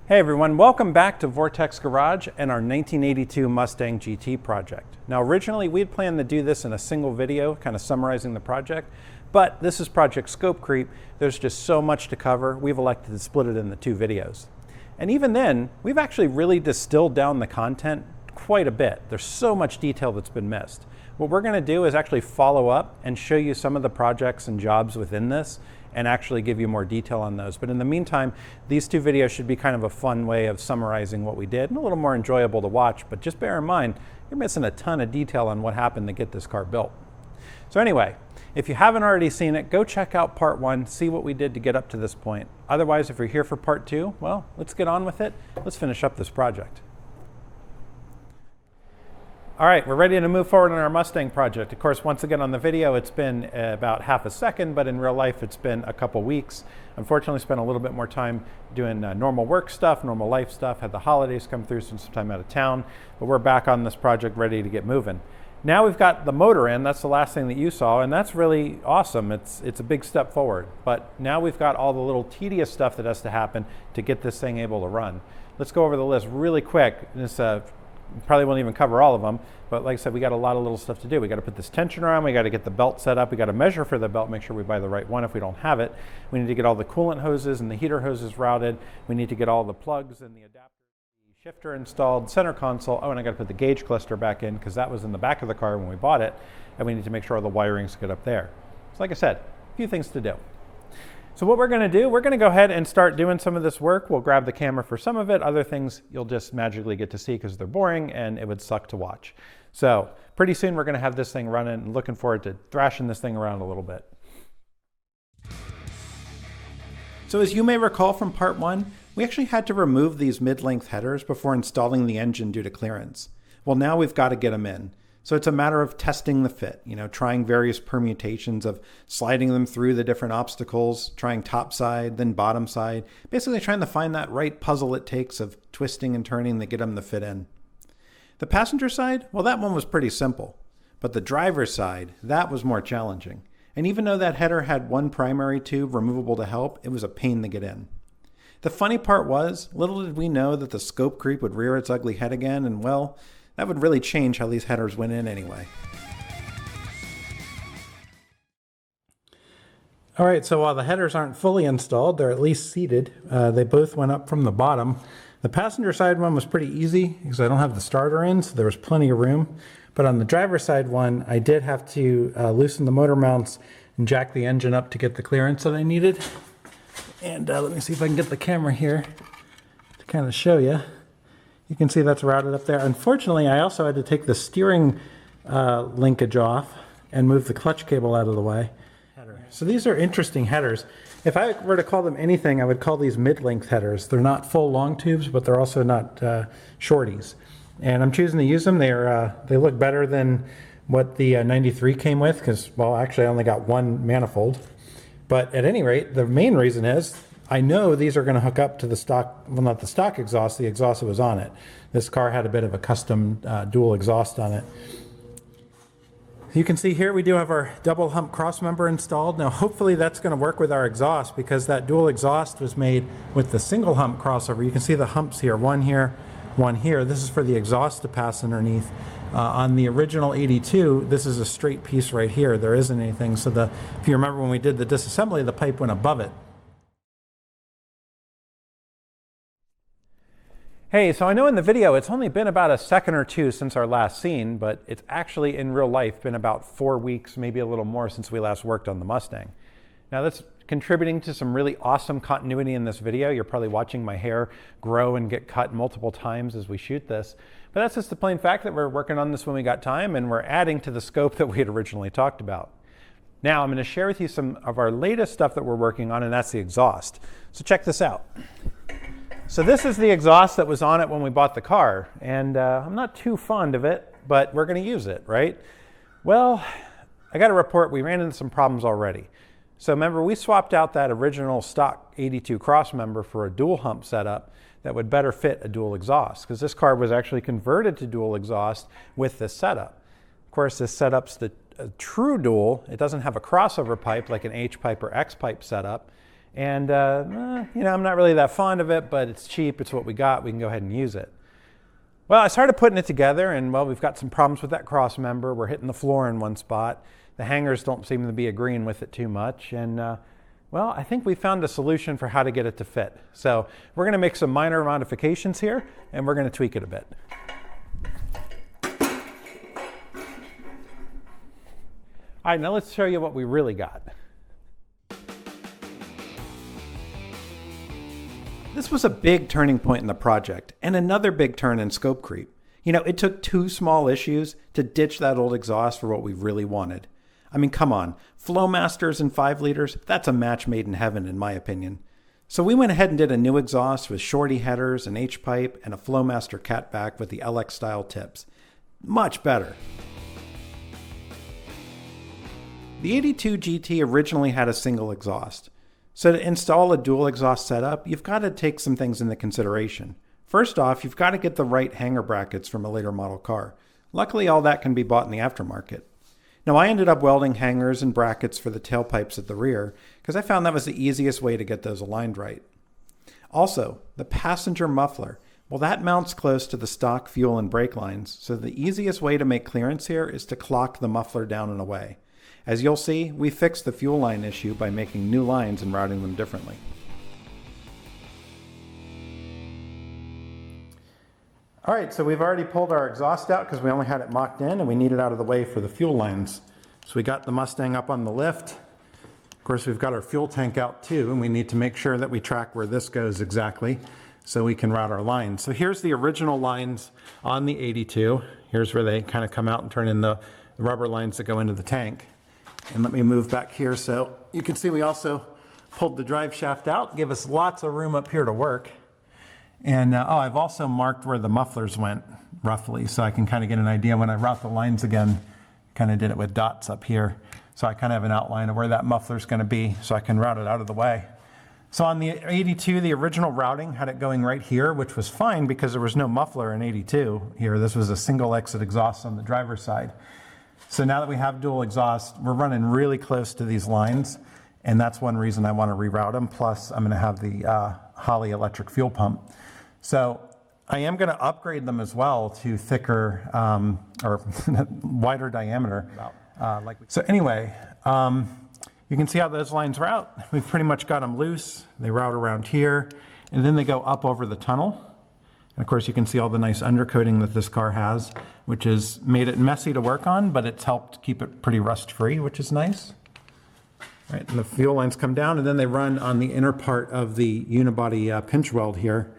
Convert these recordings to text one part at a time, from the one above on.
Hey everyone, welcome back to Vortex Garage and our 1982 Mustang GT project. Now originally we had planned to do this in a single video, kind of summarizing the project, but this is Project Scope Creep. There's just so much to cover, we've elected to split it into two videos. And even then, we've actually really distilled down the content quite a bit. There's so much detail that's been missed. What we're gonna do is actually follow up and show you some of the projects and jobs within this and actually give you more detail on those. But in the meantime, these two videos should be kind of a fun way of summarizing what we did and a little more enjoyable to watch, but just bear in mind, you're missing a ton of detail on what happened to get this car built. So anyway, if you haven't already seen it, go check out part one, see what we did to get up to this point. Otherwise, if you're here for part two, well, let's get on with it. Let's finish up this project. All right, we're ready to move forward on our Mustang project. Of course, once again on the video, it's been about half a second, but in real life, it's been a couple weeks. Unfortunately, spent a little bit more time doing normal work stuff, normal life stuff, had the holidays come through, so some time out of town, but we're back on this project ready to get moving. Now we've got the motor in, that's the last thing that you saw, and that's really awesome. It's a big step forward, but now we've got all the little tedious stuff that has to happen to get this thing able to run. Let's go over the list really quick. This probably won't even cover all of them, but like I said, we got a lot of little stuff to do. We got to put this tensioner on, we got to get the belt set up, we got to measure for the belt, make sure we buy the right one if we don't have it. We need to get all the coolant hoses and the heater hoses routed. We need to get all the plugs and the adapter, the shifter installed, center console. Oh, and I got to put the gauge cluster back in because that was in the back of the car when we bought it, and we need to make sure all the wiring's good up there. So like I said, a few things to do. So what we're going to do, we're going to go ahead and start doing some of this work. We'll grab the camera for some of it. Other things you'll just magically get to see because they're boring and it would suck to watch. So pretty soon we're going to have this thing running and looking forward to thrashing this thing around a little bit. So as you may recall from part one, we actually had to remove these mid-length headers before installing the engine due to clearance. Well, now we've got to get them in. So it's a matter of testing the fit, trying various permutations of sliding them through the different obstacles, trying top side, then bottom side, basically trying to find that right puzzle it takes of twisting and turning to get them to fit in. The passenger side, well, that one was pretty simple, but the driver's side, that was more challenging. And even though that header had one primary tube removable to help, it was a pain to get in. The funny part was, little did we know that the scope creep would rear its ugly head again, and well, that would really change how these headers went in anyway. All right, so while the headers aren't fully installed, they're at least seated. They both went up from the bottom. The passenger side one was pretty easy because I don't have the starter in, so there was plenty of room. But on the driver's side one, I did have to loosen the motor mounts and jack the engine up to get the clearance that I needed. And let me see if I can get the camera here to kind of show you. You can see that's routed up there. Unfortunately, I also had to take the steering linkage off and move the clutch cable out of the way. So these are interesting headers. If I were to call them anything, I would call these mid-length headers. They're not full long tubes, but they're also not shorties. And I'm choosing to use them. They look better than what the 93 came with because, well, actually I only got one manifold. But at any rate, the main reason is I know these are going to hook up to the stock, well, not the stock exhaust, the exhaust that was on it. This car had a bit of a custom dual exhaust on it. You can see here we do have our double hump cross member installed. Now hopefully that's going to work with our exhaust because that dual exhaust was made with the single hump crossover. You can see the humps here, one here, one here. This is for the exhaust to pass underneath. On the original 82, this is a straight piece right here. There isn't anything. So if you remember when we did the disassembly, the pipe went above it. Hey, so I know in the video it's only been about a second or two since our last scene, but it's actually in real life been about 4 weeks, maybe a little more since we last worked on the Mustang. Now that's contributing to some really awesome continuity in this video. You're probably watching my hair grow and get cut multiple times as we shoot this, but that's just the plain fact that we're working on this when we got time and we're adding to the scope that we had originally talked about. Now I'm going to share with you some of our latest stuff that we're working on, and that's the exhaust. So check this out. So this is the exhaust that was on it when we bought the car, and I'm not too fond of it, but we're going to use it, right? Well, I got to report we ran into some problems already. So remember, we swapped out that original stock 82 cross member for a dual hump setup that would better fit a dual exhaust, because this car was actually converted to dual exhaust with this setup. Of course, this setup's a true dual. It doesn't have a crossover pipe like an H pipe or X pipe setup. And, you know, I'm not really that fond of it, but it's cheap. It's what we got. We can go ahead and use it. Well, I started putting it together, and, well, we've got some problems with that cross member. We're hitting the floor in one spot. The hangers don't seem to be agreeing with it too much. And, well, I think we found a solution for how to get it to fit. So we're going to make some minor modifications here, and we're going to tweak it a bit. All right, now let's show you what we really got. This was a big turning point in the project, and another big turn in scope creep. You know, it took 2 small issues to ditch that old exhaust for what we really wanted. I mean, come on, Flowmasters and 5 liters, that's a match made in heaven in my opinion. So we went ahead and did a new exhaust with shorty headers, an H-pipe, and a Flowmaster catback with the LX style tips. Much better. The 82 GT originally had a single exhaust. So to install a dual exhaust setup, you've got to take some things into consideration. First off, you've got to get the right hanger brackets from a later model car. Luckily, all that can be bought in the aftermarket. Now, I ended up welding hangers and brackets for the tailpipes at the rear because I found that was the easiest way to get those aligned right. Also, the passenger muffler, well, that mounts close to the stock fuel and brake lines, so the easiest way to make clearance here is to clock the muffler down and away. As you'll see, we fixed the fuel line issue by making new lines and routing them differently. All right, so we've already pulled our exhaust out because we only had it mocked in and we need it out of the way for the fuel lines. So we got the Mustang up on the lift. Of course, we've got our fuel tank out too, and we need to make sure that we track where this goes exactly so we can route our lines. So here's the original lines on the 82. Here's where they kind of come out and turn in the rubber lines that go into the tank. And let me move back here so you can see we also pulled the drive shaft out, give us lots of room up here to work. And I've also marked where the mufflers went roughly so I can kind of get an idea when I route the lines again. Kind of did it with dots up here. So I kind of have an outline of where that muffler's going to be so I can route it out of the way. So on the 82, the original routing had it going right here, which was fine because there was no muffler in 82 here. This was a single exit exhaust on the driver's side. So now that we have dual exhaust, we're running really close to these lines, and that's one reason I want to reroute them. Plus, I'm going to have the Holley electric fuel pump. So I am going to upgrade them as well to thicker or wider diameter. So anyway, you can see how those lines route. We've pretty much got them loose. They route around here, and then they go up over the tunnel. And of course, you can see all the nice undercoating that this car has, which has made it messy to work on, but it's helped keep it pretty rust-free, which is nice. Right, and the fuel lines come down, and then they run on the inner part of the unibody pinch weld here.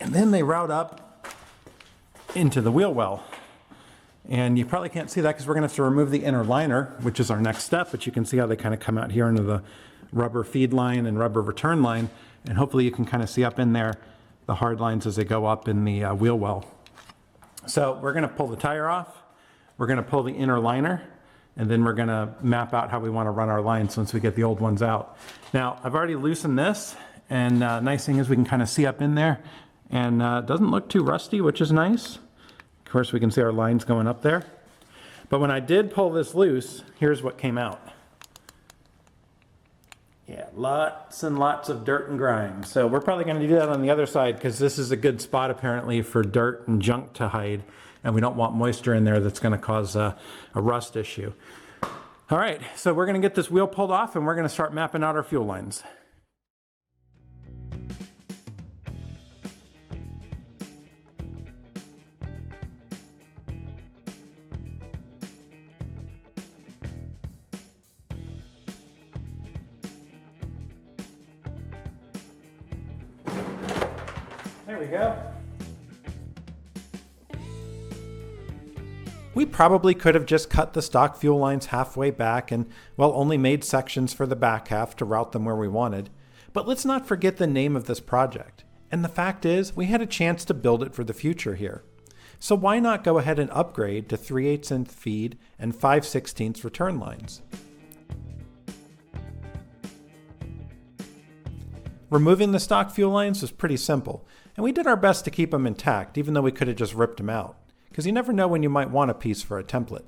And then they route up into the wheel well. And you probably can't see that because we're going to have to remove the inner liner, which is our next step, but you can see how they kind of come out here into the rubber feed line and rubber return line. And hopefully you can kind of see up in there the hard lines as they go up in the wheel well. So we're going to pull the tire off, we're going to pull the inner liner, and then we're going to map out how we want to run our lines once we get the old ones out. Now, I've already loosened this, and nice thing is we can kind of see up in there, and it doesn't look too rusty, which is nice. Of course, we can see our lines going up there. But when I did pull this loose, here's what came out. Yeah, lots and lots of dirt and grime. So we're probably going to do that on the other side because this is a good spot apparently for dirt and junk to hide, and we don't want moisture in there that's going to cause a rust issue. All right, so we're going to get this wheel pulled off and we're going to start mapping out our fuel lines. There we go. We probably could have just cut the stock fuel lines halfway back and, well, only made sections for the back half to route them where we wanted. But let's not forget the name of this project. And the fact is, we had a chance to build it for the future here. So why not go ahead and upgrade to 3/8" feed and 5/16 return lines? Removing the stock fuel lines was pretty simple, and we did our best to keep them intact, even though we could have just ripped them out, because you never know when you might want a piece for a template.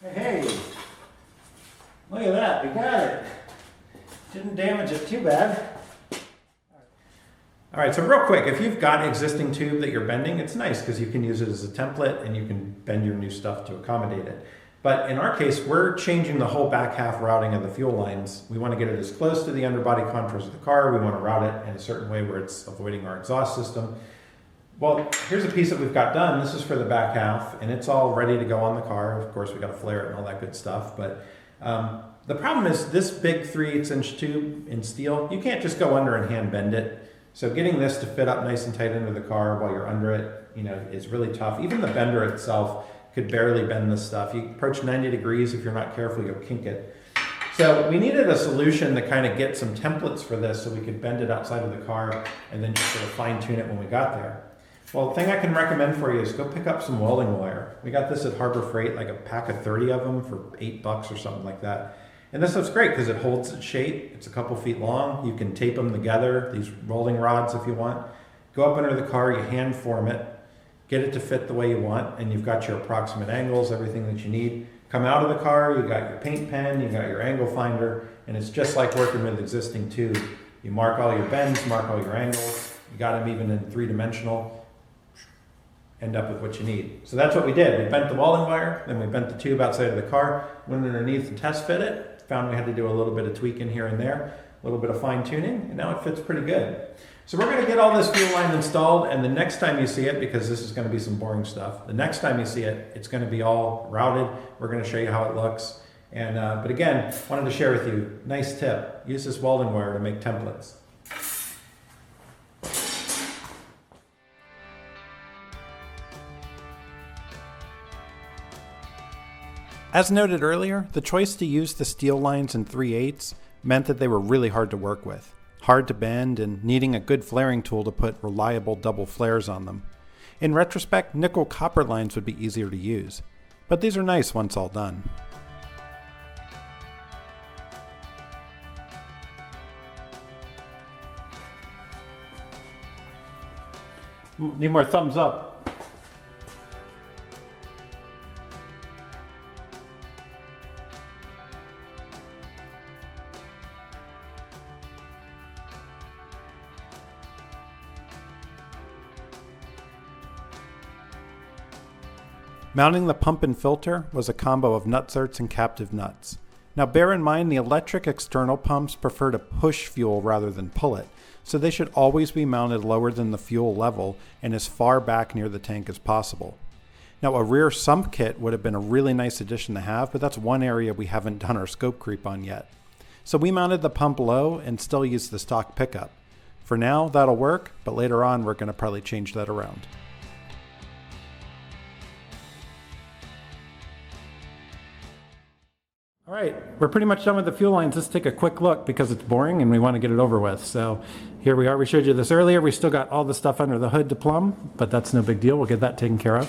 Hey, Look at that, we got it. Didn't damage it too bad. All right, so real quick, if you've got existing tube that you're bending, it's nice because you can use it as a template and you can bend your new stuff to accommodate it. But in our case, we're changing the whole back half routing of the fuel lines. We want to get it as close to the underbody contours of the car. We want to route it in a certain way where it's avoiding our exhaust system. Well, here's a piece that we've got done. This is for the back half, and it's all ready to go on the car. Of course, we got to flare it and all that good stuff. But the problem is this big 3/8 inch tube in steel, you can't just go under and hand bend it. So getting this to fit up nice and tight into the car while you're under it, is really tough. Even the bender itself could barely bend this stuff. You approach 90 degrees, if you're not careful, you'll kink it. So we needed a solution to kind of get some templates for this so we could bend it outside of the car and then just sort of fine tune it when we got there. Well, the thing I can recommend for you is go pick up some welding wire. We got this at Harbor Freight, like a pack of 30 of them for $8 or something like that. And this stuff's great because it holds its shape. It's a couple feet long. You can tape them together, these rolling rods if you want. Go up under the car, you hand form it, get it to fit the way you want, and you've got your approximate angles, everything that you need. Come out of the car, you got your paint pen, you got your angle finder, and it's just like working with existing tube. You mark all your bends, mark all your angles, you got them even in 3-dimensional, end up with what you need. So that's what we did. We bent the welding wire, then we bent the tube outside of the car, went underneath and test fit it, found we had to do a little bit of tweaking here and there, a little bit of fine tuning, and now it fits pretty good. So we're going to get all this fuel line installed, and the next time you see it, because this is going to be some boring stuff, the next time you see it, it's going to be all routed. We're going to show you how it looks. And but again, wanted to share with you, nice tip, use this welding wire to make templates. As noted earlier, the choice to use the steel lines in 3/8 meant that they were really hard to work with, hard to bend, and needing a good flaring tool to put reliable double flares on them. In retrospect, nickel copper lines would be easier to use, but these are nice once all done. Need more thumbs up. Mounting the pump and filter was a combo of nutserts and captive nuts. Now bear in mind the electric external pumps prefer to push fuel rather than pull it, so they should always be mounted lower than the fuel level and as far back near the tank as possible. Now a rear sump kit would have been a really nice addition to have, but that's one area we haven't done our scope creep on yet. So we mounted the pump low and still used the stock pickup. For now that'll work, but later on we're going to probably change that around. All right, we're pretty much done with the fuel lines. Let's take a quick look because it's boring and we want to get it over with. So here we are. We showed you this earlier. We still got all the stuff under the hood to plumb, but that's no big deal. We'll get that taken care of.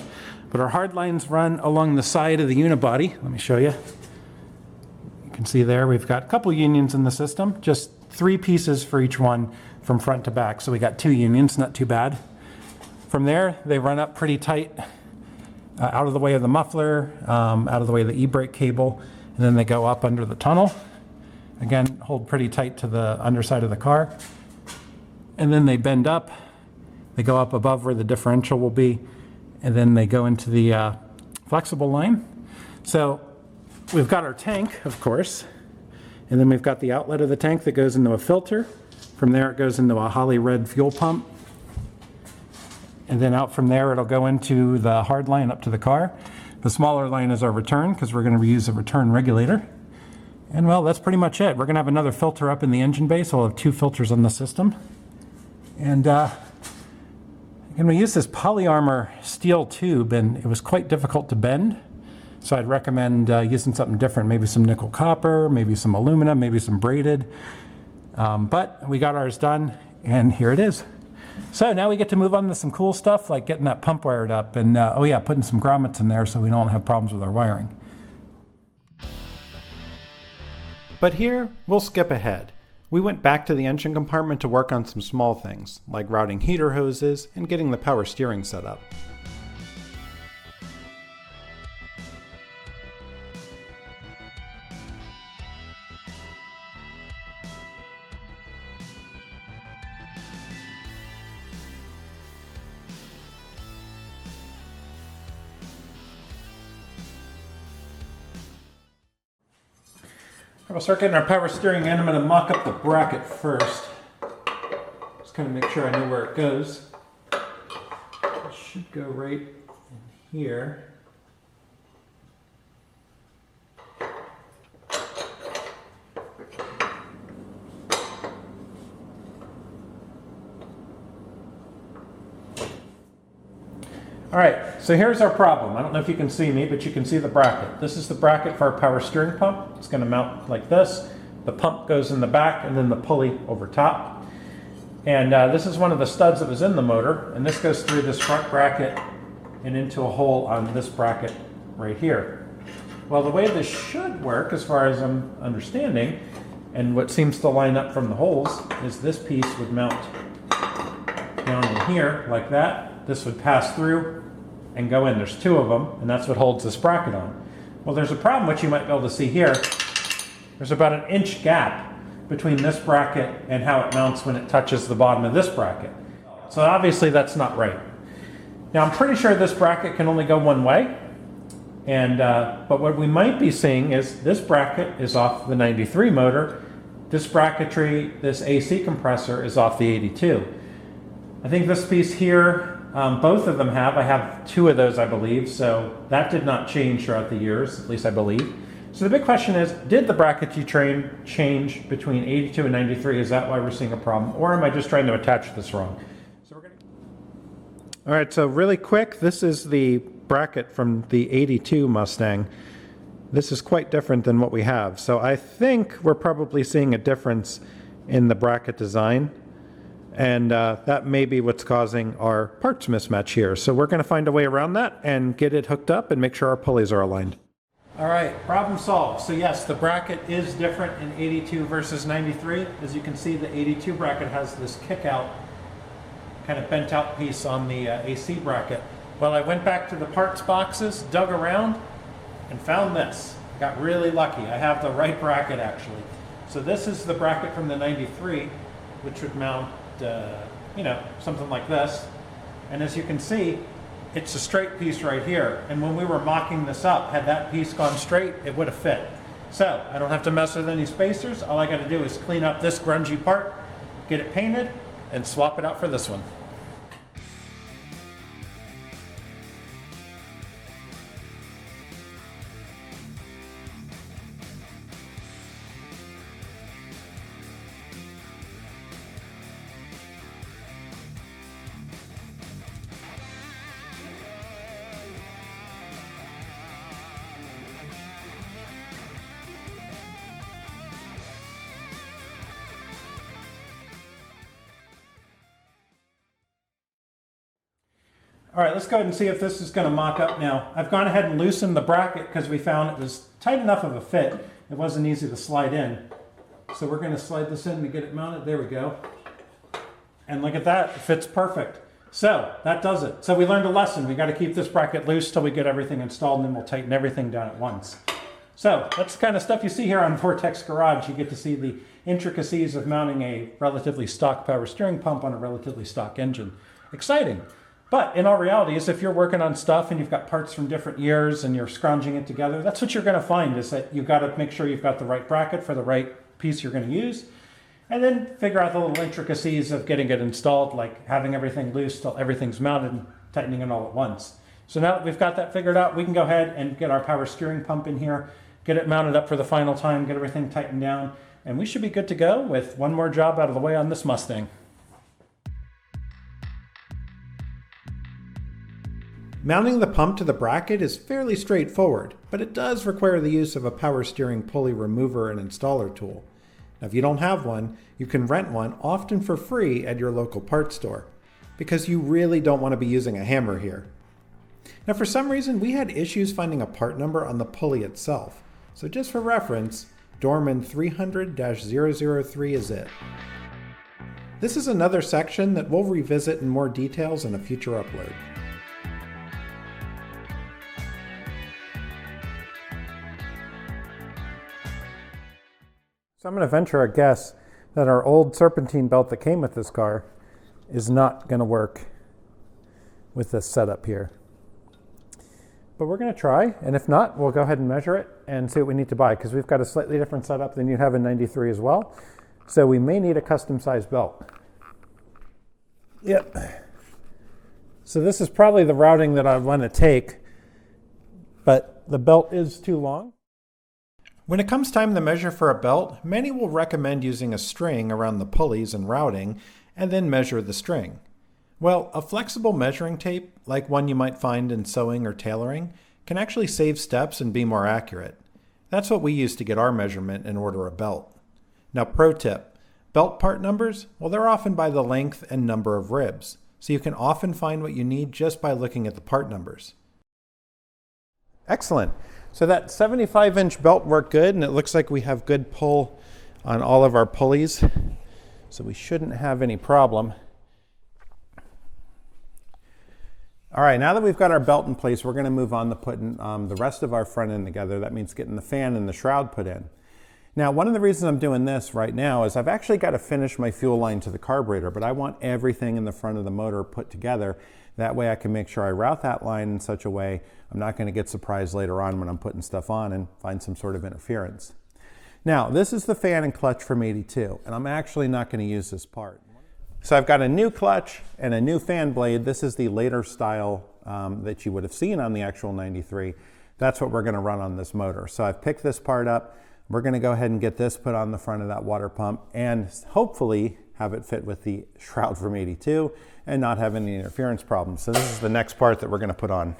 But our hard lines run along the side of the unibody. Let me show you. You can see there we've got a couple unions in the system, just 3 pieces for each one from front to back. So we got 2 unions, not too bad. From there, they run up pretty tight, out of the way of the muffler, out of the way of the e-brake cable. And then they go up under the tunnel. Again, hold pretty tight to the underside of the car. And then they bend up. They go up above where the differential will be. And then they go into the flexible line. So we've got our tank, of course. And then we've got the outlet of the tank that goes into a filter. From there it goes into a Holly red fuel pump. And then out from there it'll go into the hard line up to the car. The smaller line is our return because we're going to reuse a return regulator. And well, that's pretty much it. We're going to have another filter up in the engine bay, so we'll have 2 filters on the system. And we use this polyarmor steel tube, and it was quite difficult to bend. So I'd recommend using something different, maybe some nickel copper, maybe some aluminum, maybe some braided. But we got ours done, and here it is. So now we get to move on to some cool stuff like getting that pump wired up and, oh yeah, putting some grommets in there so we don't have problems with our wiring. But here, we'll skip ahead. We went back to the engine compartment to work on some small things, like routing heater hoses and getting the power steering set up. We'll start getting our power steering in. I'm going to mock up the bracket first. Just kind of make sure I know where it goes. It should go right in here. All right, so here's our problem. I don't know if you can see me, but you can see the bracket. This is the bracket for our power steering pump. It's going to mount like this. The pump goes in the back and then the pulley over top. And this is one of the studs that was in the motor, and this goes through this front bracket and into a hole on this bracket right here. Well, the way this should work, as far as I'm understanding, and what seems to line up from the holes, is this piece would mount down in here like that. This would pass through and go in. There's two of them, and that's what holds this bracket on. Well, there's a problem which you might be able to see here. There's about an inch gap between this bracket and how it mounts when it touches the bottom of this bracket. So obviously that's not right. Now I'm pretty sure this bracket can only go one way, and but what we might be seeing is this bracket is off the 93 motor. This bracketry, this AC compressor, is off the 82. I think this piece here, both of them have. I have two of those, I believe, so that did not change throughout the years, at least I believe. So the big question is, did the bracketry train change between 82 and 93? Is that why we're seeing a problem? Or am I just trying to attach this wrong? So we're gonna... All right, so really quick, this is the bracket from the 82 Mustang. This is quite different than what we have. So I think we're probably seeing a difference in the bracket design. And that may be what's causing our parts mismatch here. So we're going to find a way around that and get it hooked up and make sure our pulleys are aligned. All right, problem solved. So yes, the bracket is different in 82 versus 93. As you can see, the 82 bracket has this kick out, kind of bent out piece on the AC bracket. Well, I went back to the parts boxes, dug around, and found this. Got really lucky. I have the right bracket actually. So this is the bracket from the 93, which would mount you know, something like this. And as you can see, it's a straight piece right here. And when we were mocking this up, had that piece gone straight, it would have fit. So I don't have to mess with any spacers. All I got to do is clean up this grungy part, get it painted, and swap it out for this one. All right, let's go ahead and see if this is going to mock up now. I've gone ahead and loosened the bracket because we found it was tight enough of a fit. It wasn't easy to slide in. So we're going to slide this in to get it mounted. There we go. And look at that, it fits perfect. So that does it. So we learned a lesson. We got to keep this bracket loose till we get everything installed, and then we'll tighten everything down at once. So that's the kind of stuff you see here on Vortex Garage. You get to see the intricacies of mounting a relatively stock power steering pump on a relatively stock engine. Exciting. But in all reality, is if you're working on stuff and you've got parts from different years and you're scrounging it together, that's what you're going to find, is that you've got to make sure you've got the right bracket for the right piece you're going to use, and then figure out the little intricacies of getting it installed, like having everything loose till everything's mounted and tightening it all at once. So now that we've got that figured out, we can go ahead and get our power steering pump in here, get it mounted up for the final time, get everything tightened down, and we should be good to go with one more job out of the way on this Mustang. Mounting the pump to the bracket is fairly straightforward, but it does require the use of a power steering pulley remover and installer tool. Now, if you don't have one, you can rent one, often for free, at your local parts store, because you really don't want to be using a hammer here. Now, for some reason, we had issues finding a part number on the pulley itself, so just for reference, Dorman 300-003 is it. This is another section that we'll revisit in more details in a future upload. So I'm going to venture a guess that our old serpentine belt that came with this car is not going to work with this setup here. But we're going to try, and if not, we'll go ahead and measure it and see what we need to buy, because we've got a slightly different setup than you have in 93 as well. So we may need a custom size belt. Yep. So this is probably the routing that I want to take, but the belt is too long. When it comes time to measure for a belt, many will recommend using a string around the pulleys and routing, and then measure the string. Well, a flexible measuring tape, like one you might find in sewing or tailoring, can actually save steps and be more accurate. That's what we use to get our measurement and order a belt. Now, pro tip, belt part numbers, well, they're often by the length and number of ribs, so you can often find what you need just by looking at the part numbers. Excellent. So that 75-inch belt worked good, and it looks like we have good pull on all of our pulleys, so we shouldn't have any problem. All right, now that we've got our belt in place, we're going to move on to putting the rest of our front end together. That means getting the fan and the shroud put in. Now, one of the reasons I'm doing this right now is I've actually got to finish my fuel line to the carburetor, but I want everything in the front of the motor put together. That way I can make sure I route that line in such a way I'm not going to get surprised later on when I'm putting stuff on and find some sort of interference. Now, this is the fan and clutch from 82, and I'm actually not going to use this part. So I've got a new clutch and a new fan blade. This is the later style that you would have seen on the actual 93. That's what we're going to run on this motor. So I've picked this part up. We're going to go ahead and get this put on the front of that water pump and hopefully have it fit with the shroud from 82 and not have any interference problems. So this is the next part that we're going to put on.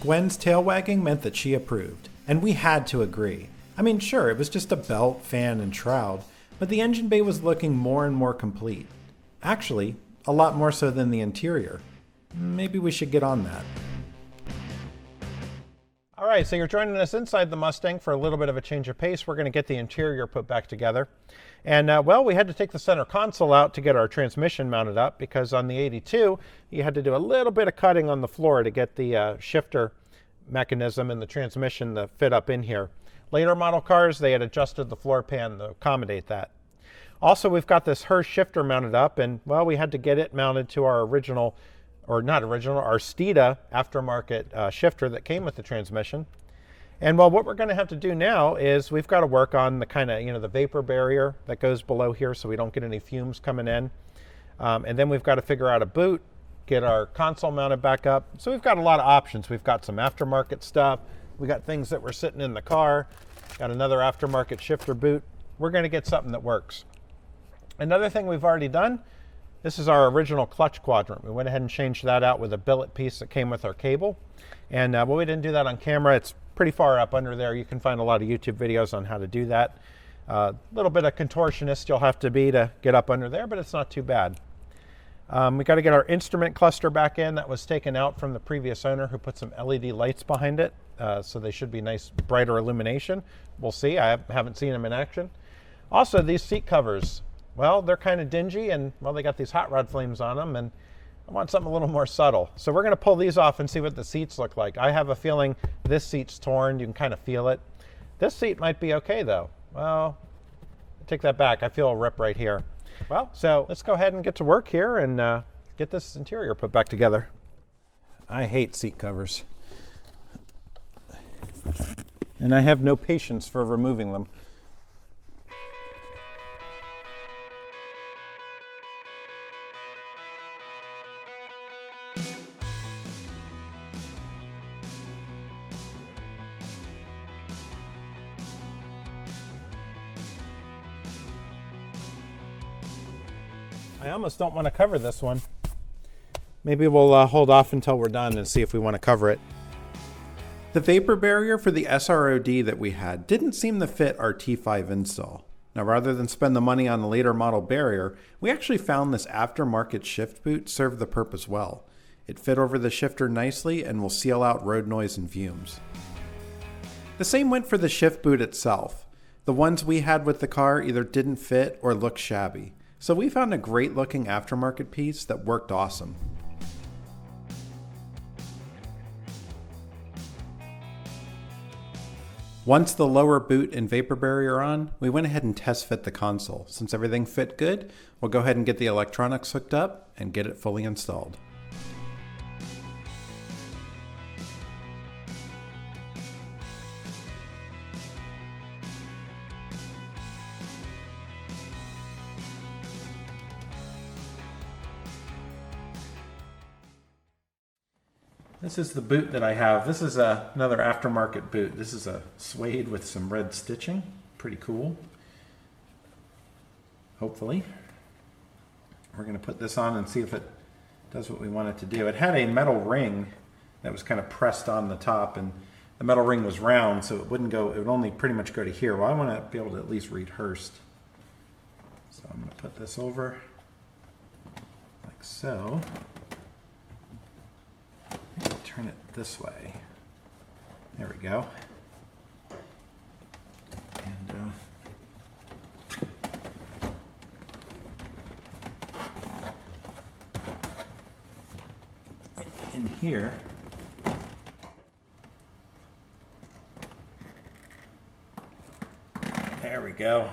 Gwen's tail wagging meant that she approved, and we had to agree. I mean, sure, it was just a belt, fan, and shroud, but the engine bay was looking more and more complete. Actually, a lot more so than the interior. Maybe we should get on that. All right, so you're joining us inside the Mustang for a little bit of a change of pace. We're going to get the interior put back together. And well, we had to take the center console out to get our transmission mounted up, because on the 82, you had to do a little bit of cutting on the floor to get the shifter mechanism and the transmission to fit up in here. Later model cars, they had adjusted the floor pan to accommodate that. Also, we've got this Hirsch shifter mounted up, and well, we had to get it mounted to our original, or not original, our Steeda aftermarket shifter that came with the transmission. And well, what we're going to have to do now is we've got to work on the kind of, the vapor barrier that goes below here so we don't get any fumes coming in. And then we've got to figure out a boot, get our console mounted back up. So we've got a lot of options. We've got some aftermarket stuff. We got things that were sitting in the car. Got another aftermarket shifter boot. We're going to get something that works. Another thing we've already done, this is our original clutch quadrant. We went ahead and changed that out with a billet piece that came with our cable. And well, we didn't do that on camera. It's pretty far up under there. You can find a lot of YouTube videos on how to do that. A little bit of contortionist you'll have to be to get up under there, but it's not too bad. We got to get our instrument cluster back in. That was taken out from the previous owner, who put some LED lights behind it. So they should be nice, brighter illumination. We'll see. I haven't seen them in action. Also, these seat covers, well, they're kind of dingy, and well, they got these hot rod flames on them, and I want something a little more subtle. So we're going to pull these off and see what the seats look like. I have a feeling this seat's torn. You can kind of feel it. This seat might be okay, though. Well, take that back. I feel a rip right here. Well, so let's go ahead and get to work here and get this interior put back together. I hate seat covers. And I have no patience for removing them. I almost don't want to cover this one. Maybe we'll hold off until we're done and see if we want to cover it. The vapor barrier for the SROD that we had didn't seem to fit our T5 install. Now, rather than spend the money on a later model barrier, we actually found this aftermarket shift boot served the purpose well. It fit over the shifter nicely and will seal out road noise and fumes. The same went for the shift boot itself. The ones we had with the car either didn't fit or looked shabby. So we found a great looking aftermarket piece that worked awesome. Once the lower boot and vapor barrier are on, we went ahead and test fit the console. Since everything fit good, we'll go ahead and get the electronics hooked up and get it fully installed. This is the boot that I have. This is another aftermarket boot. This is a suede with some red stitching. Pretty cool. Hopefully. We're going to put this on and see if it does what we want it to do. It had a metal ring that was kind of pressed on the top, and the metal ring was round, so it wouldn't go, it would only pretty much go to here. Well, I want to be able to at least read Hurst. So I'm going to put this over like so. Turn it this way. There we go. And in here, there we go.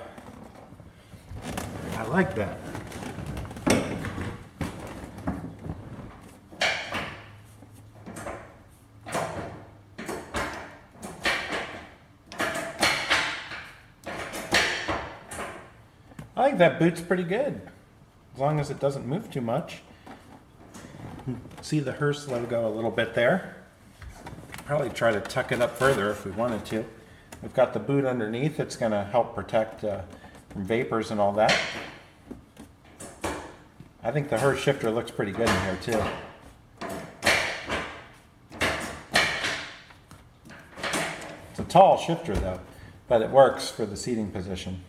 I like that. I think that boot's pretty good, as long as it doesn't move too much. See the Hurst logo a little bit there. Probably try to tuck it up further if we wanted to. We've got the boot underneath. It's going to help protect from vapors and all that. I think the Hurst shifter looks pretty good in here too. It's a tall shifter though, but it works for the seating position.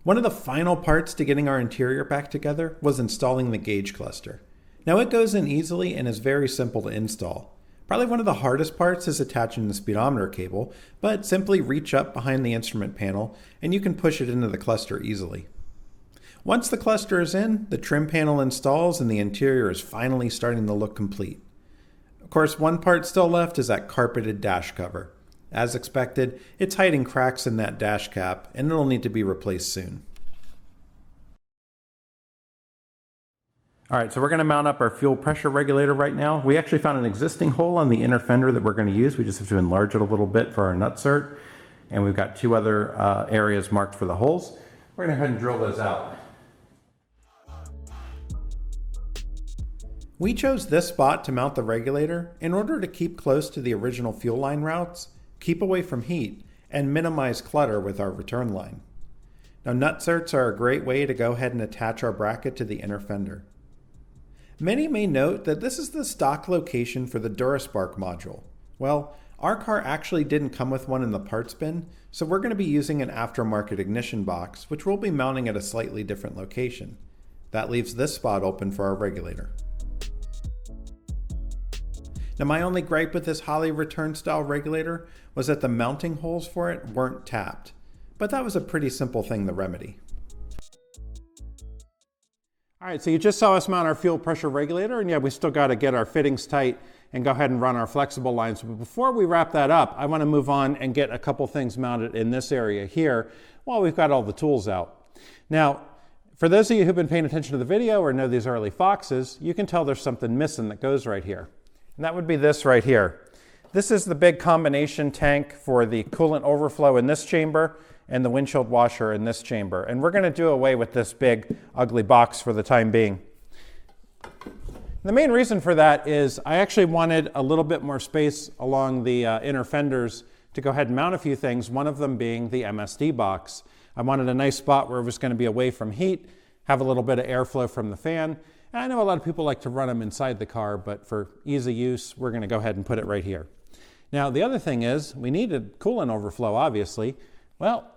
One of the final parts to getting our interior back together was installing the gauge cluster. Now it goes in easily and is very simple to install. Probably one of the hardest parts is attaching the speedometer cable, but simply reach up behind the instrument panel and you can push it into the cluster easily. Once the cluster is in, the trim panel installs and the interior is finally starting to look complete. Of course, one part still left is that carpeted dash cover. As expected, it's hiding cracks in that dash cap and it'll need to be replaced soon. All right, so we're going to mount up our fuel pressure regulator right now. We actually found an existing hole on the inner fender that we're going to use. We just have to enlarge it a little bit for our nutsert. And we've got two other areas marked for the holes. We're going to go ahead and drill those out. We chose this spot to mount the regulator in order to keep close to the original fuel line routes, keep away from heat, and minimize clutter with our return line. Now, nutserts are a great way to go ahead and attach our bracket to the inner fender. Many may note that this is the stock location for the DuraSpark module. Well, our car actually didn't come with one in the parts bin, so we're going to be using an aftermarket ignition box, which we'll be mounting at a slightly different location. That leaves this spot open for our regulator. Now, my only gripe with this Holley return style regulator was that the mounting holes for it weren't tapped, but that was a pretty simple thing to remedy. All right, so you just saw us mount our fuel pressure regulator, and yeah, we still got to get our fittings tight and go ahead and run our flexible lines. But before we wrap that up, I want to move on and get a couple things mounted in this area here while we've got all the tools out. Now, for those of you who've been paying attention to the video or know these early Foxes, you can tell there's something missing that goes right here. And that would be this right here. This is the big combination tank for the coolant overflow in this chamber and the windshield washer in this chamber. And we're going to do away with this big ugly box for the time being. The main reason for that is I actually wanted a little bit more space along the inner fenders to go ahead and mount a few things, one of them being the MSD box. I wanted a nice spot where it was going to be away from heat, have a little bit of airflow from the fan. And I know a lot of people like to run them inside the car, but for easy use, we're going to go ahead and put it right here. Now, the other thing is we needed coolant overflow, obviously. Well,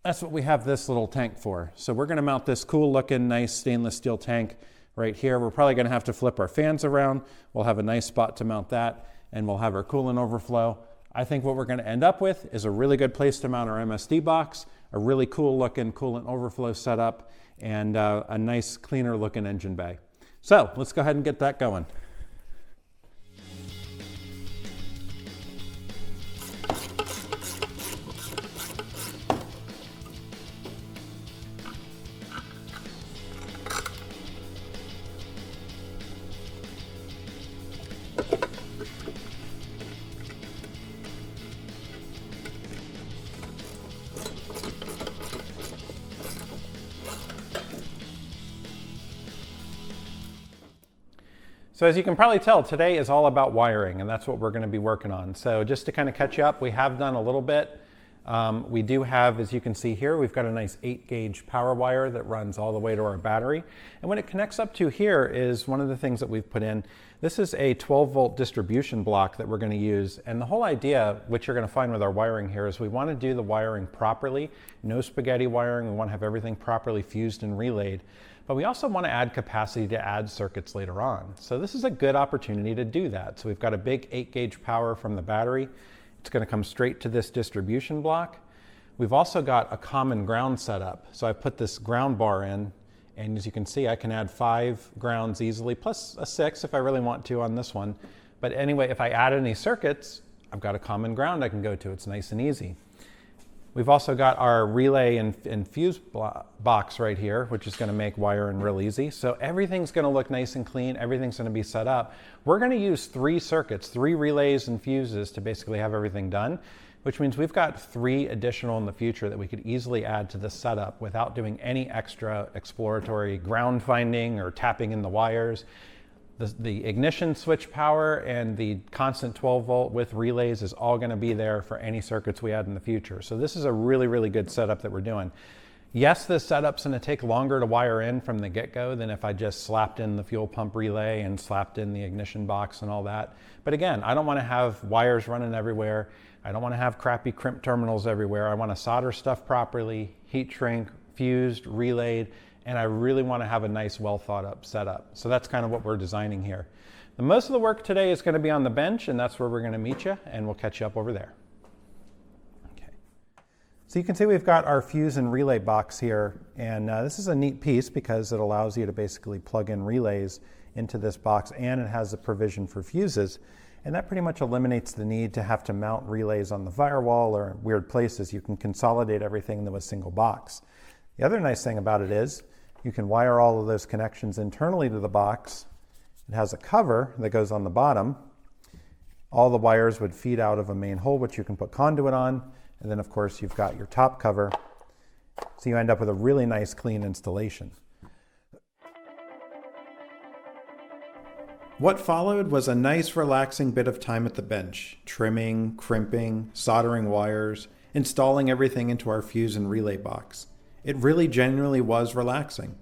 that's what we have this little tank for. So we're going to mount this cool looking, nice stainless steel tank right here. We're probably going to have to flip our fans around. We'll have a nice spot to mount that, and we'll have our coolant overflow. I think what we're going to end up with is a really good place to mount our MSD box, a really cool looking coolant overflow setup, and a nice cleaner looking engine bay. So let's go ahead and get that going. So as you can probably tell, today is all about wiring, and that's what we're going to be working on. So just to kind of catch you up, we have done a little bit. We do have, as you can see here, we've got a nice 8-gauge power wire that runs all the way to our battery. And when it connects up to here is one of the things that we've put in. This is a 12-volt distribution block that we're going to use. And the whole idea, which you're going to find with our wiring here, is we want to do the wiring properly. No spaghetti wiring. We want to have everything properly fused and relayed. But we also want to add capacity to add circuits later on. So this is a good opportunity to do that. So we've got a big 8-gauge power from the battery. It's going to come straight to this distribution block. We've also got a common ground setup. So I put this ground bar in, and as you can see, I can add 5 grounds easily, plus a 6 if I really want to on this one. But anyway, if I add any circuits, I've got a common ground I can go to. It's nice and easy. We've also got our relay and fuse box right here, which is going to make wiring real easy. So everything's going to look nice and clean. Everything's going to be set up. We're going to use 3 circuits, 3 relays and fuses to basically have everything done, which means we've got 3 additional in the future that we could easily add to the setup without doing any extra exploratory ground finding or tapping in the wires. The ignition switch power and the constant 12 volt with relays is all going to be there for any circuits we add in the future. So this is a really, really good setup that we're doing. Yes, this setup's going to take longer to wire in from the get-go than if I just slapped in the fuel pump relay and slapped in the ignition box and all that. But again, I don't want to have wires running everywhere. I don't want to have crappy crimp terminals everywhere. I want to solder stuff properly, heat shrink, fused, relayed, and I really want to have a nice, well thought up setup. So that's kind of what we're designing here. The most of the work today is going to be on the bench, and that's where we're going to meet you, and we'll catch you up over there. Okay. So you can see we've got our fuse and relay box here, and this is a neat piece because it allows you to basically plug in relays into this box, and it has a provision for fuses, and that pretty much eliminates the need to have to mount relays on the firewall or weird places. You can consolidate everything into a single box. The other nice thing about it is you can wire all of those connections internally to the box. It has a cover that goes on the bottom. All the wires would feed out of a main hole, which you can put conduit on. And then, of course, you've got your top cover. So you end up with a really nice, clean installation. What followed was a nice, relaxing bit of time at the bench, trimming, crimping, soldering wires, installing everything into our fuse and relay box. It really genuinely was relaxing.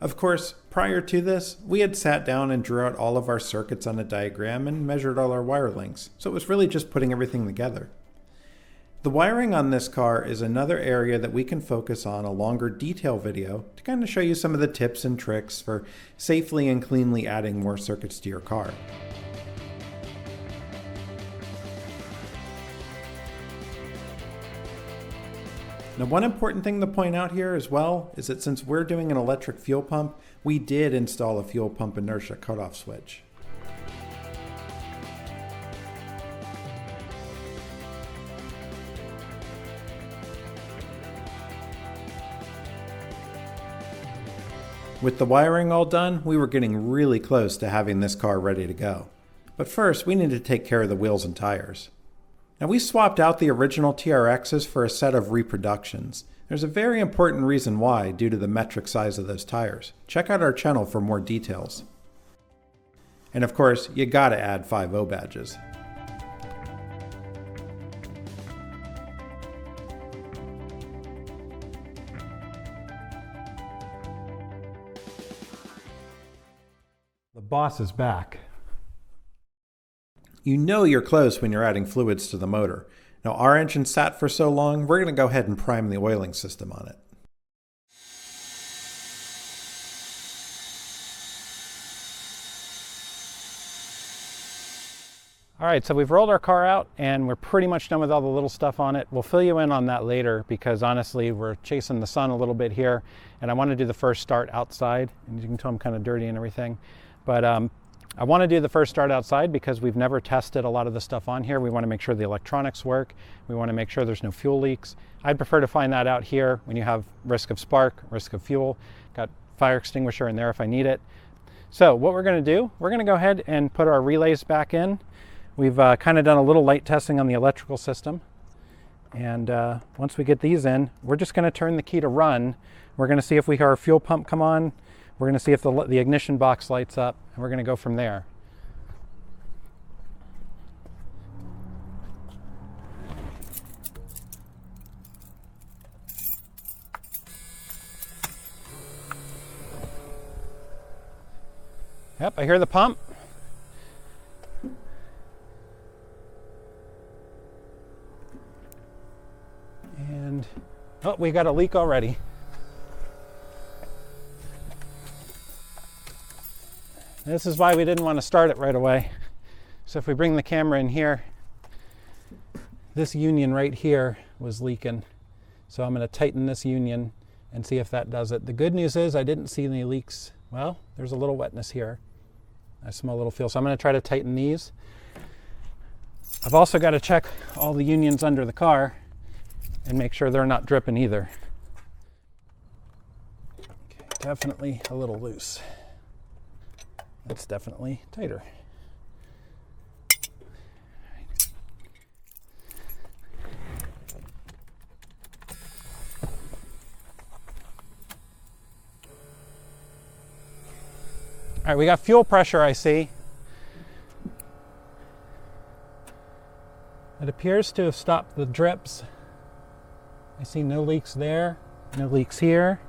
Of course, prior to this, we had sat down and drew out all of our circuits on a diagram and measured all our wire lengths, so it was really just putting everything together. The wiring on this car is another area that we can focus on a longer detail video to kind of show you some of the tips and tricks for safely and cleanly adding more circuits to your car. Now, one important thing to point out here as well is that since we're doing an electric fuel pump, we did install a fuel pump inertia cutoff switch. With the wiring all done, we were getting really close to having this car ready to go. But first, we need to take care of the wheels and tires. Now, we swapped out the original TRXs for a set of reproductions. There's a very important reason why, due to the metric size of those tires. Check out our channel for more details. And of course, you gotta add 5.0 badges. The boss is back. You know you're close when you're adding fluids to the motor. Now, our engine sat for so long, we're going to go ahead and prime the oiling system on it. All right, so we've rolled our car out and we're pretty much done with all the little stuff on it. We'll fill you in on that later because honestly, we're chasing the sun a little bit here and I want to do the first start outside. And you can tell I'm kind of dirty and everything. But I want to do the first start outside because we've never tested a lot of the stuff on here. We want to make sure the electronics work. We want to make sure there's no fuel leaks. I'd prefer to find that out here when you have risk of spark, risk of fuel. Got fire extinguisher in there if I need it. So what we're going to do, we're going to go ahead and put our relays back in. We've kind of done a little light testing on the electrical system. And once we get these in, we're just going to turn the key to run. We're going to see if we hear our fuel pump come on. We're going to see if the ignition box lights up, and we're going to go from there. Yep, I hear the pump. And, oh, we got a leak already. This is why we didn't want to start it right away. So if we bring the camera in here, this union right here was leaking. So I'm going to tighten this union and see if that does it. The good news is I didn't see any leaks. Well, there's a little wetness here. I smell a little feel. So I'm going to try to tighten these. I've also got to check all the unions under the car and make sure they're not dripping either. Okay, definitely a little loose. That's definitely tighter. All right, we got fuel pressure, I see. It appears to have stopped the drips. I see no leaks there, no leaks here,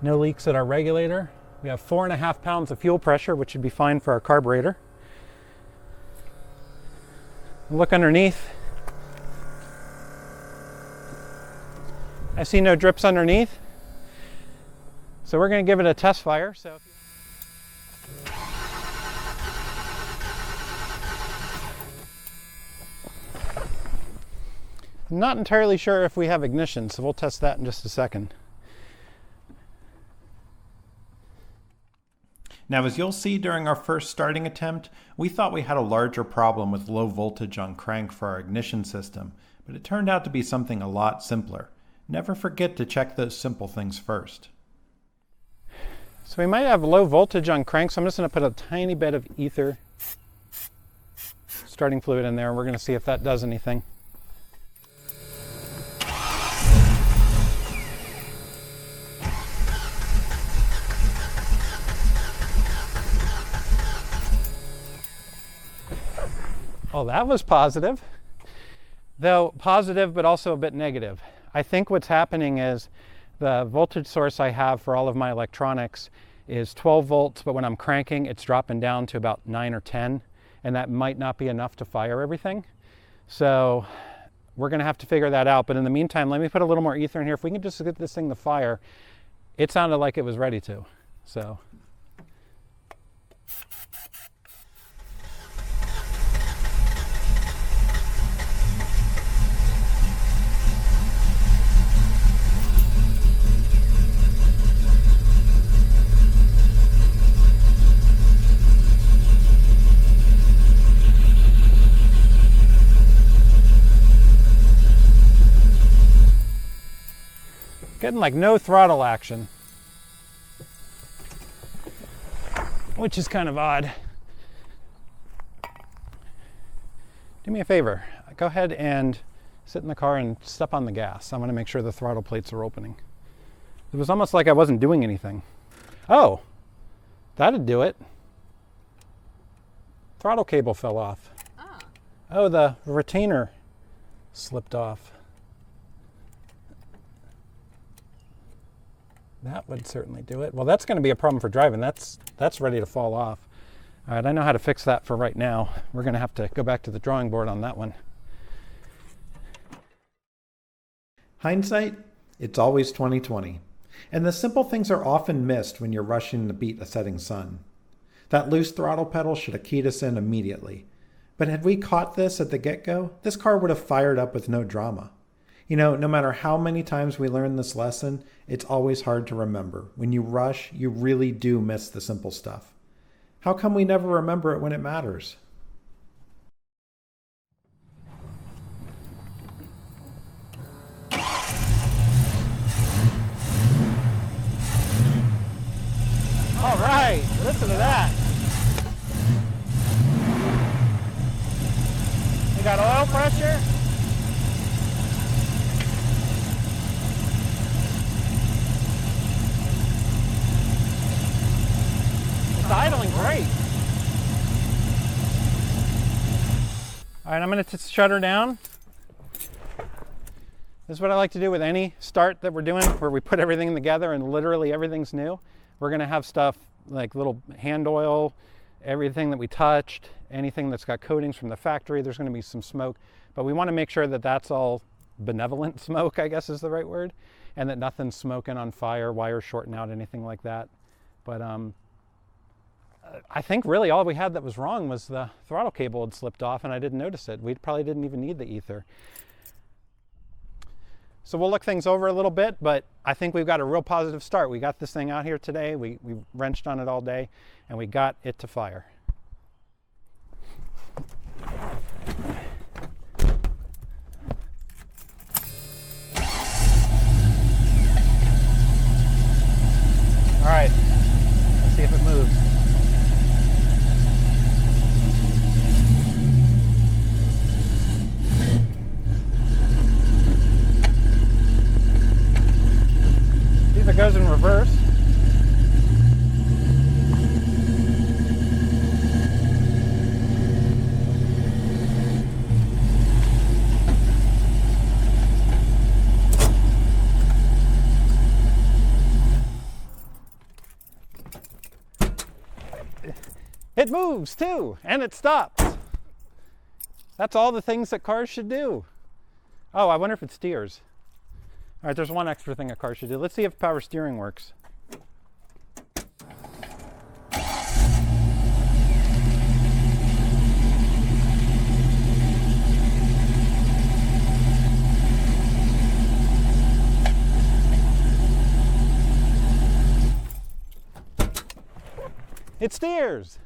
no leaks at our regulator. We have 4.5 pounds of fuel pressure, which should be fine for our carburetor. Look underneath. I see no drips underneath. So we're going to give it a test fire. I'm not entirely sure if we have ignition, so we'll test that in just a second. Now, as you'll see during our first starting attempt, we thought we had a larger problem with low voltage on crank for our ignition system, but it turned out to be something a lot simpler. Never forget to check those simple things first. So we might have low voltage on crank, so I'm just going to put a tiny bit of ether starting fluid in there, and we're going to see if that does anything. Oh, that was positive. Though positive, but also a bit negative. I think what's happening is the voltage source I have for all of my electronics is 12 volts, but when I'm cranking, it's dropping down to about 9 or 10, and that might not be enough to fire everything. So we're going to have to figure that out. But in the meantime, let me put a little more ether in here. If we can just get this thing to fire, it sounded like it was ready to. So. Getting like no throttle action, which is kind of odd. Do me a favor, go ahead and sit in the car and step on the gas. I'm going to make sure the throttle plates are opening. It was almost like I wasn't doing anything. Oh, that'd do it. Throttle cable fell off. Oh, the retainer slipped off. That would certainly do it. Well, that's going to be a problem for driving. That's ready to fall off. All right, I know how to fix that for right now. We're going to have to go back to the drawing board on that one. Hindsight, it's always 20/20. And the simple things are often missed when you're rushing to beat a setting sun. That loose throttle pedal should have keyed us in immediately. But had we caught this at the get-go, this car would have fired up with no drama. You know, no matter how many times we learn this lesson, it's always hard to remember. When you rush, you really do miss the simple stuff. How come we never remember it when it matters? All right, listen to that. We got oil pressure. All right, I'm going to shut her down. This is what I like to do with any start that we're doing, where we put everything together and literally everything's new. We're going to have stuff like little hand oil, everything that we touched, anything that's got coatings from the factory. There's going to be some smoke, but we want to make sure that that's all benevolent smoke, I guess is the right word, and that nothing's smoking on fire, wires shorting out, anything like that. But I think really all we had that was wrong was the throttle cable had slipped off, and I didn't notice it. We probably didn't even need the ether. So we'll look things over a little bit, but I think we've got a real positive start. We got this thing out here today, we wrenched on it all day, and we got it to fire. All right, let's see if it moves. See if it goes in reverse. It moves too, and it stops. That's all the things that cars should do. Oh, I wonder if it steers. All right, there's one extra thing a car should do. Let's see if power steering works. It steers.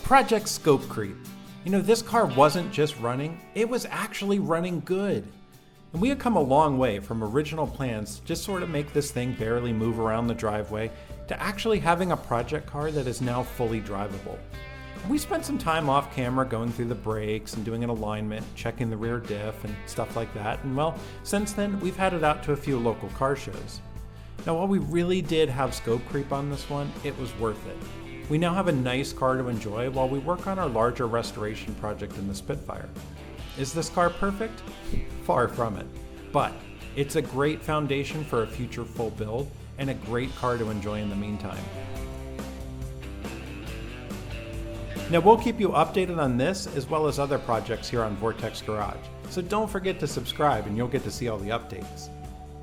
Project Scope Creep. You know, this car wasn't just running, it was actually running good. And we had come a long way from original plans to just sort of make this thing barely move around the driveway to actually having a project car that is now fully drivable. And we spent some time off camera going through the brakes and doing an alignment, checking the rear diff and stuff like that. And well, since then, we've had it out to a few local car shows. Now, while we really did have scope creep on this one, it was worth it. We now have a nice car to enjoy while we work on our larger restoration project in the Spitfire. Is this car perfect? Far from it. But it's a great foundation for a future full build and a great car to enjoy in the meantime. Now we'll keep you updated on this as well as other projects here on Vortex Garage, so don't forget to subscribe and you'll get to see all the updates.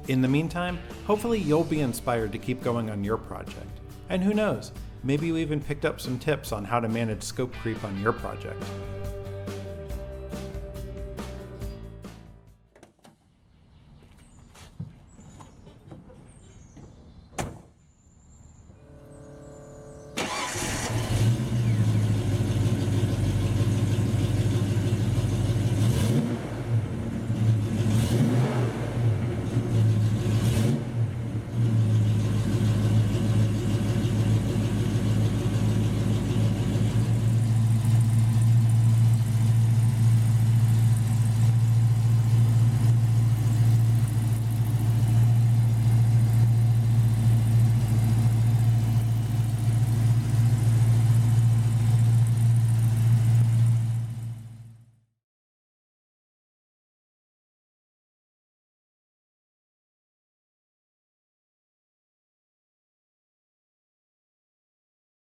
In the meantime, hopefully you'll be inspired to keep going on your project. And who knows, maybe you even picked up some tips on how to manage scope creep on your project.